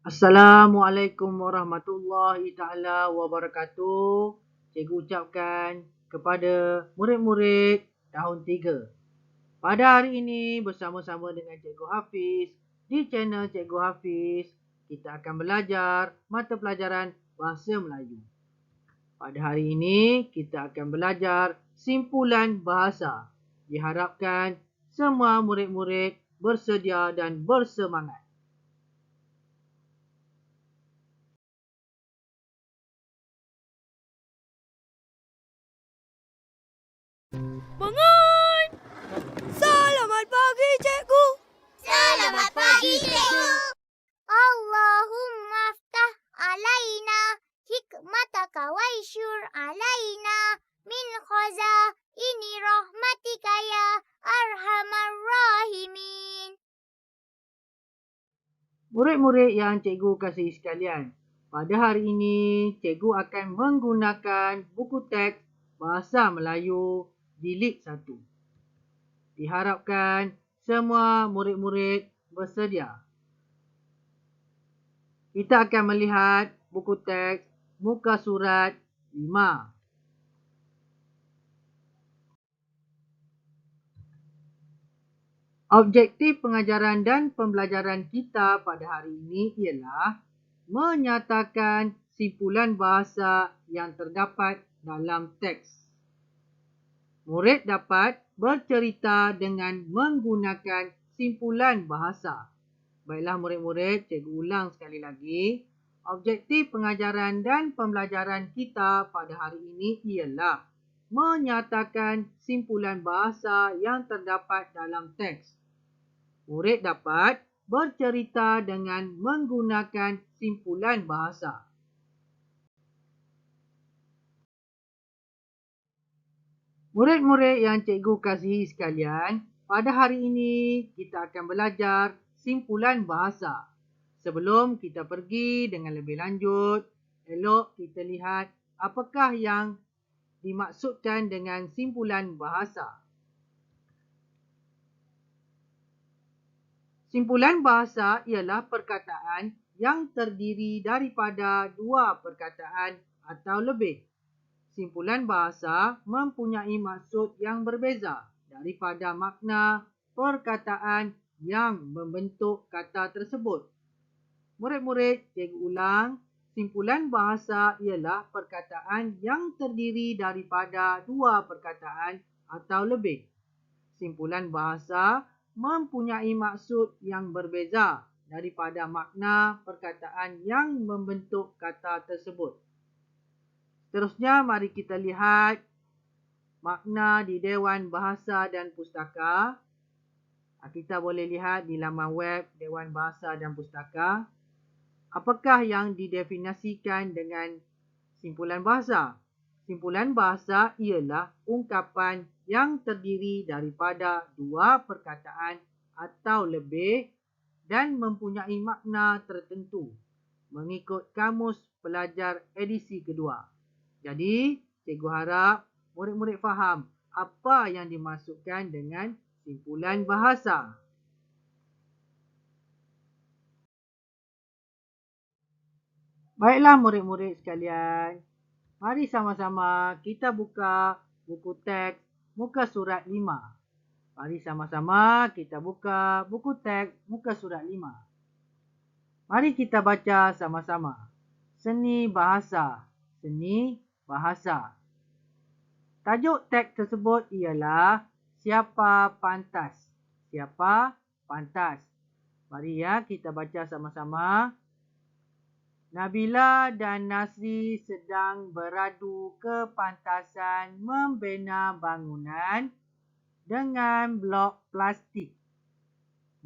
Assalamualaikum warahmatullahi taala wabarakatuh. Cikgu ucapkan kepada murid-murid tahun 3. Pada hari ini bersama-sama dengan Cikgu Hafiz di channel Cikgu Hafiz, kita akan belajar mata pelajaran Bahasa Melayu. Pada hari ini kita akan belajar simpulan bahasa. Diharapkan semua murid-murid bersedia dan bersemangat. Bangun! Selamat pagi, cikgu. Selamat pagi, cikgu. Allahumma aftah alaina hikmataka waishur alaina min khazaini rahmatika ya arhamar rahimin. Murid-murid yang cikgu kasih sekalian, pada hari ini cikgu akan menggunakan buku teks Bahasa Melayu Jilid 1. Diharapkan semua murid-murid bersedia. Kita akan melihat buku teks muka surat 5. Objektif pengajaran dan pembelajaran kita pada hari ini ialah menyatakan simpulan bahasa yang terdapat dalam teks. Murid dapat bercerita dengan menggunakan simpulan bahasa. Baiklah murid-murid, cikgu ulang sekali lagi. Objektif pengajaran dan pembelajaran kita pada hari ini ialah menyatakan simpulan bahasa yang terdapat dalam teks. Murid dapat bercerita dengan menggunakan simpulan bahasa. Murid-murid yang cikgu kasihi sekalian, pada hari ini kita akan belajar simpulan bahasa. Sebelum kita pergi dengan lebih lanjut, elok kita lihat apakah yang dimaksudkan dengan simpulan bahasa. Simpulan bahasa ialah perkataan yang terdiri daripada dua perkataan atau lebih. Simpulan bahasa mempunyai maksud yang berbeza daripada makna perkataan yang membentuk kata tersebut. Murid-murid, cikgu ulang. Simpulan bahasa ialah perkataan yang terdiri daripada dua perkataan atau lebih. Simpulan bahasa mempunyai maksud yang berbeza daripada makna perkataan yang membentuk kata tersebut. Seterusnya, mari kita lihat makna di Dewan Bahasa dan Pustaka. Kita boleh lihat di laman web Dewan Bahasa dan Pustaka. Apakah yang didefinisikan dengan simpulan bahasa? Simpulan bahasa ialah ungkapan yang terdiri daripada dua perkataan atau lebih dan mempunyai makna tertentu mengikut Kamus Pelajar edisi kedua. Jadi, cikgu harap murid-murid faham apa yang dimaksudkan dengan simpulan bahasa. Baiklah murid-murid sekalian, mari sama-sama kita buka buku teks muka surat 5. Mari sama-sama kita buka buku teks muka surat 5. Mari kita baca sama-sama. Seni bahasa. Seni bahasa. Tajuk teks tersebut ialah Siapa Pantas. Siapa Pantas. Mari ya kita baca sama-sama. Nabila dan Nasri sedang beradu kepantasan membina bangunan dengan blok plastik.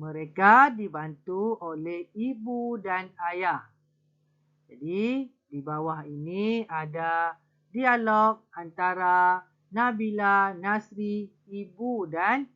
Mereka dibantu oleh ibu dan ayah. Jadi, di bawah ini ada dialog antara Nabila, Nasri, ibu dan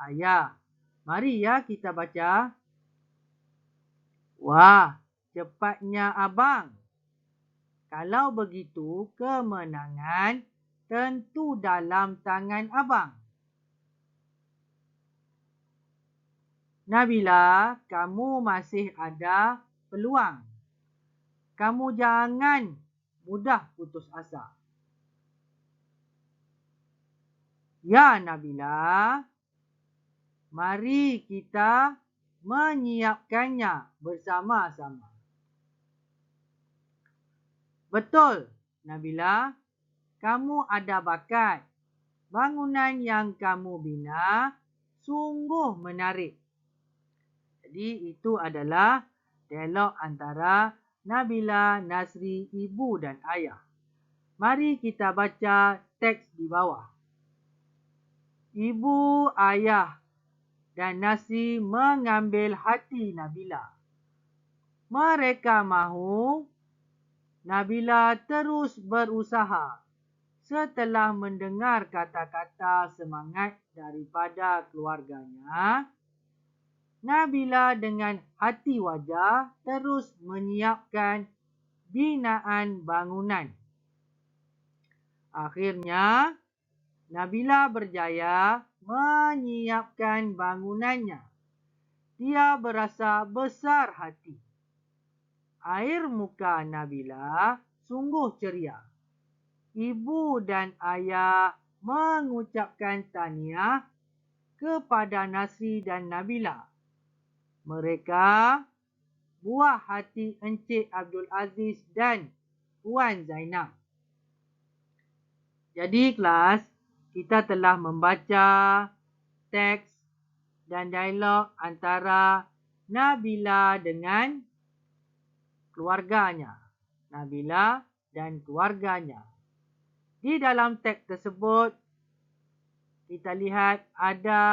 ayah. Mari ya kita baca. Wah, cepatnya abang. Kalau begitu, kemenangan tentu dalam tangan abang. Nabila, kamu masih ada peluang. kamu jangan mudah putus asa. Ya Nabila, mari kita menyiapkannya bersama-sama. Betul, Nabila, kamu ada bakat. Bangunan yang kamu bina sungguh menarik. Jadi itu adalah dialog antara Nabila, Nasri, ibu dan ayah. Mari kita baca teks di bawah. Ibu, ayah dan Nasri mengambil hati Nabila. Mereka mahu Nabila terus berusaha. Setelah mendengar kata-kata semangat daripada keluarganya, Nabila dengan hati wajah terus menyiapkan binaan bangunan. Akhirnya, Nabila berjaya menyiapkan bangunannya. Dia berasa besar hati. Air muka Nabila sungguh ceria. Ibu dan ayah mengucapkan tahniah kepada Nasri dan Nabila. Mereka buah hati Encik Abdul Aziz dan Puan Zainab. Jadi kelas, kita telah membaca teks dan dialog antara Nabila dengan keluarganya. Nabila dan keluarganya. Di dalam teks tersebut, kita lihat ada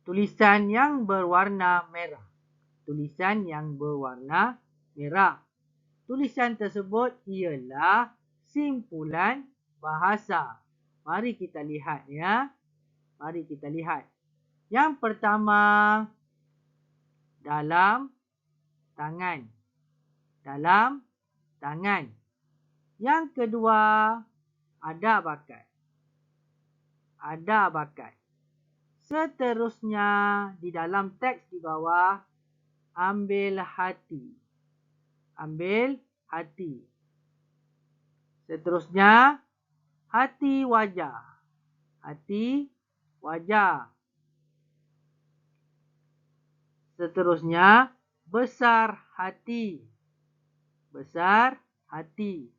tulisan yang berwarna merah. Tulisan yang berwarna merah. Tulisan tersebut ialah simpulan bahasa. Mari kita lihat ya. Mari kita lihat. Yang pertama, dalam tangan. Dalam tangan. Yang kedua, ada bakat. Ada bakat. Seterusnya, di dalam teks di bawah, ambil hati. Ambil hati. Seterusnya, hati wajah. Hati wajah. Seterusnya, besar hati. Besar hati.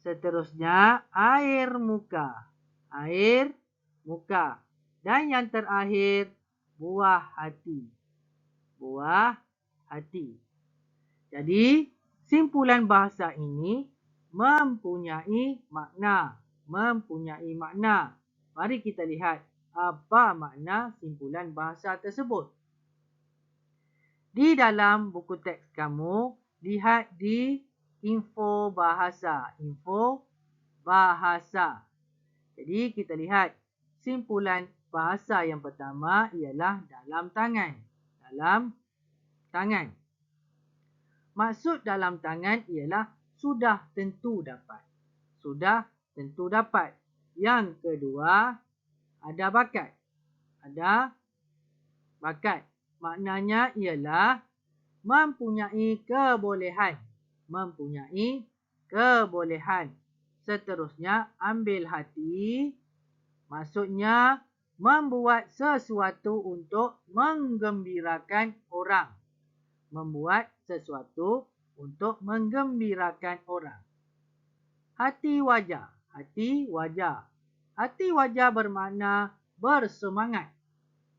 Seterusnya, air muka. Air muka. Dan yang terakhir, buah hati. Buah hati. Jadi, simpulan bahasa ini mempunyai makna. Mempunyai makna. Mari kita lihat apa makna simpulan bahasa tersebut. Di dalam buku teks kamu, lihat di info bahasa. Info bahasa. Jadi kita lihat simpulan bahasa yang pertama ialah dalam tangan. Dalam tangan. Maksud dalam tangan ialah sudah tentu dapat. Sudah tentu dapat. Yang kedua, ada bakat. Ada bakat. Maknanya ialah mempunyai kebolehan. Mempunyai kebolehan. Seterusnya, ambil hati. Maksudnya, membuat sesuatu untuk menggembirakan orang. Membuat sesuatu untuk menggembirakan orang. Hati wajah. Hati wajah. Hati wajah bermakna bersemangat.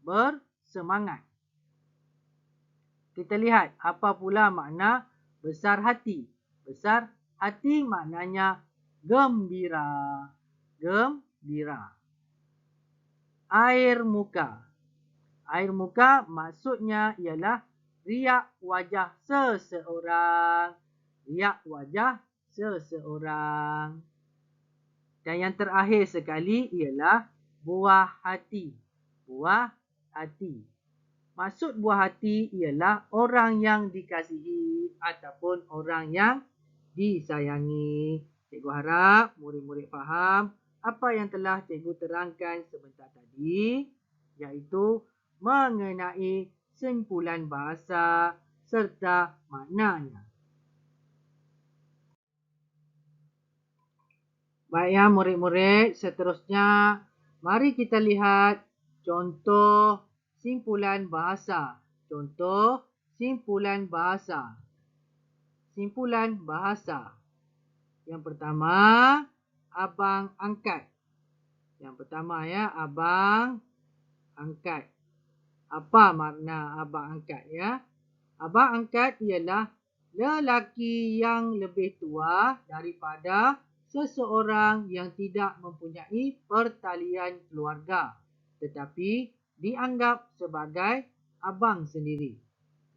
Bersemangat. Kita lihat apa pula makna besar hati. Besar hati maknanya gembira. Gembira. Air muka. Air muka maksudnya ialah riak wajah seseorang. Riak wajah seseorang. Dan yang terakhir sekali ialah buah hati. Buah hati. Maksud buah hati ialah orang yang dikasihi ataupun orang yang disayangi. Cikgu harap murid-murid faham apa yang telah cikgu terangkan sebentar tadi, iaitu mengenai simpulan bahasa serta maknanya. Baik ya murid-murid, seterusnya mari kita lihat contoh simpulan bahasa. Contoh simpulan bahasa. Simpulan bahasa. Yang pertama, abang angkat. Yang pertama ya, abang angkat. Apa makna abang angkat ya? Abang angkat ialah lelaki yang lebih tua daripada seseorang yang tidak mempunyai pertalian keluarga, tetapi dianggap sebagai abang sendiri.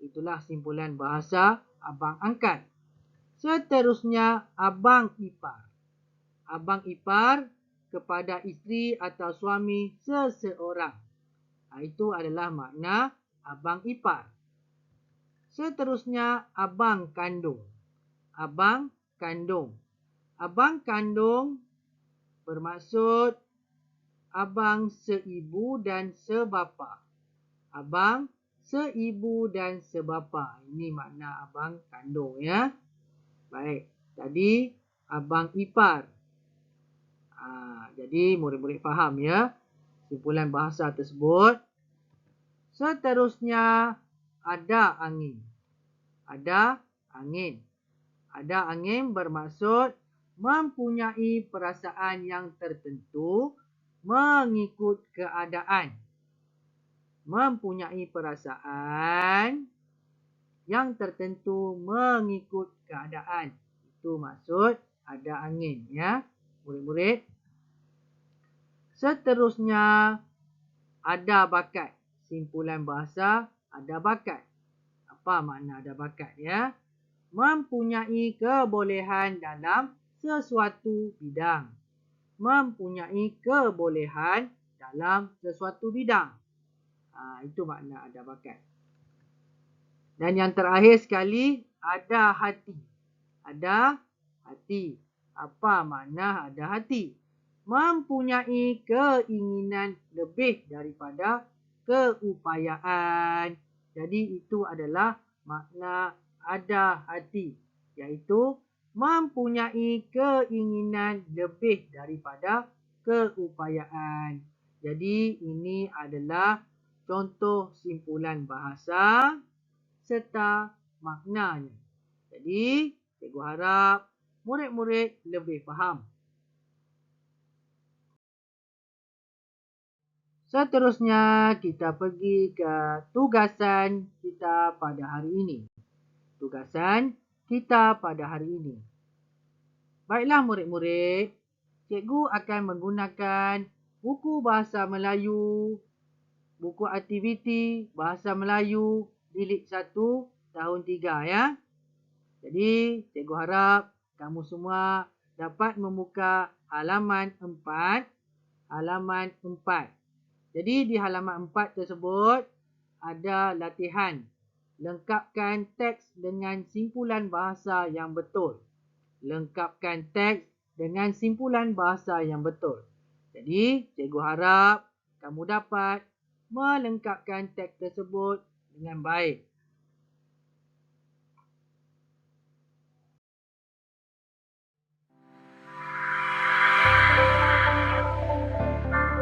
Itulah simpulan bahasa abang angkat. Seterusnya, abang ipar. Abang ipar kepada isteri atau suami seseorang. Itu adalah makna abang ipar. Seterusnya, abang kandung. Abang kandung. Abang kandung bermaksud abang seibu dan sebapa. Abang seibu dan sebapa. Ini makna abang kandung ya. Baik, tadi abang ipar. Jadi murid-murid faham ya simpulan bahasa tersebut. Seterusnya, ada angin. Ada angin. Ada angin bermaksud mempunyai perasaan yang tertentu mengikut keadaan. Mempunyai perasaan yang tertentu mengikut keadaan. Itu maksud ada angin ya, murid-murid. Seterusnya, ada bakat. Simpulan bahasa ada bakat. Apa makna ada bakat ya? Mempunyai kebolehan dalam sesuatu bidang. Mempunyai kebolehan dalam sesuatu bidang. Itu makna ada bakat. Dan yang terakhir sekali, ada hati. Ada hati. Apa makna ada hati? Mempunyai keinginan lebih daripada keupayaan. Jadi itu adalah makna ada hati, iaitu mempunyai keinginan lebih daripada keupayaan. Jadi ini adalah contoh simpulan bahasa serta maknanya. Jadi cikgu harap murid-murid lebih faham. Seterusnya kita pergi ke tugasan kita pada hari ini. Tugasan kita pada hari ini. Baiklah murid-murid, cikgu akan menggunakan buku bahasa Melayu, buku aktiviti bahasa Melayu jilid 1 tahun 3 ya. Jadi cikgu harap kamu semua dapat membuka halaman 4. Halaman 4. Jadi di halaman 4 tersebut ada latihan. Lengkapkan teks dengan simpulan bahasa yang betul. Lengkapkan teks dengan simpulan bahasa yang betul. Jadi cikgu harap kamu dapat melengkapkan teks tersebut dengan baik.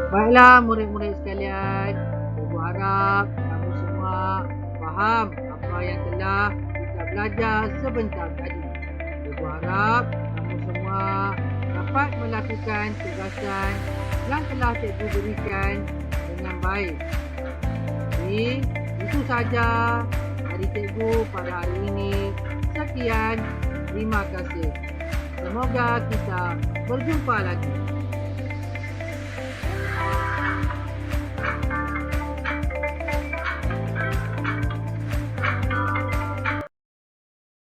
Baiklah murid-murid sekalian, cikgu harap kamu semua faham apa yang telah kita belajar sebentar tadi. Cikgu harap kamu semua dapat melakukan tugasan yang telah cikgu berikan dengan baik. Jadi itu saja dari cikgu pada hari ini. Sekian, terima kasih. Semoga kita berjumpa lagi.